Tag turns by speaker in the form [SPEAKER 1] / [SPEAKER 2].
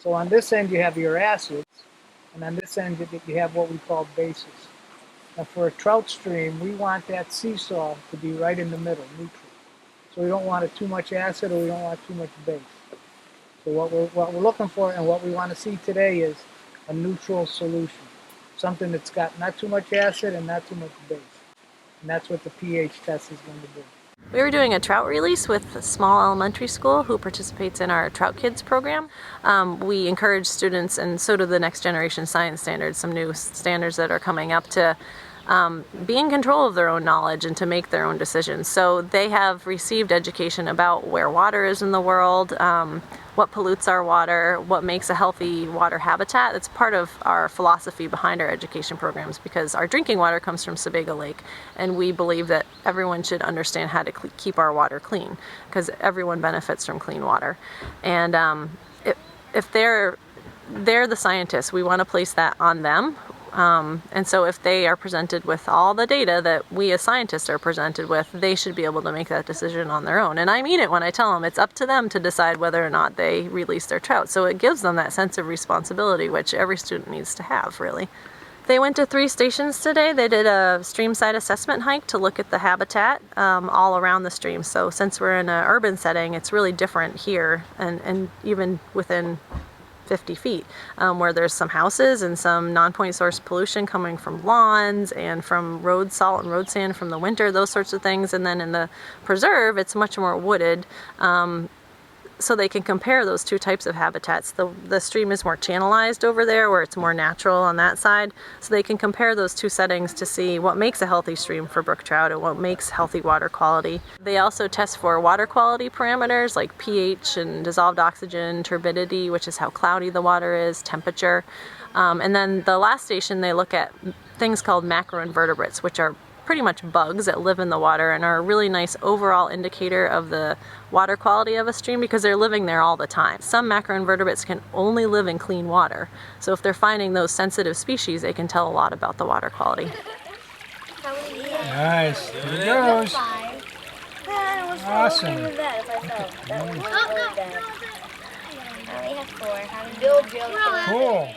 [SPEAKER 1] So on this end you have your acids, and on this end you have what we call bases. Now for a trout stream, we want that seesaw to be right in the middle, neutral. So we don't want it too much acid or we don't want too much base. So what we're looking for and what we want to see today is a neutral solution. Something that's got not too much acid and not too much base. And that's what the pH test is going to do.
[SPEAKER 2] We were doing a trout release with a small elementary school who participates in our TroutKids program. We encourage students, and so do the next generation science standards, some new standards that are coming up, to be in control of their own knowledge and to make their own decisions. So they have received education about where water is in the world, what pollutes our water, what makes a healthy water habitat. It's part of our philosophy behind our education programs, because our drinking water comes from Sebago Lake, and we believe that everyone should understand how to keep our water clean, because everyone benefits from clean water. And if they're the scientists, we want to place that on them. And so if they are presented with all the data that we as scientists are presented with, they should be able to make that decision on their own. And I mean it when I tell them it's up to them to decide whether or not they release their trout. So it gives them that sense of responsibility, which every student needs to have, really. They went to 3 stations today. They did a streamside assessment hike to look at the habitat all around the stream. So since we're in an urban setting, it's really different here, and even within 50 feet, where there's some houses and some non-point source pollution coming from lawns and from road salt and road sand from the winter, those sorts of things. And then in the preserve, it's much more wooded, so they can compare those 2 types of habitats. The stream is more channelized over there, where it's more natural on that side, so they can compare those 2 settings to see what makes a healthy stream for brook trout and what makes healthy water quality. They also test for water quality parameters like pH and dissolved oxygen, turbidity, which is how cloudy the water is, temperature. And then the last station, they look at things called macroinvertebrates, which are pretty much bugs that live in the water and are a really nice overall indicator of the water quality of a stream, because they're living there all the time. Some macroinvertebrates can only live in clean water, so if they're finding those sensitive species, they can tell a lot about the water quality.
[SPEAKER 1] Nice. Here it goes. Awesome.
[SPEAKER 3] I only have 4. Cool.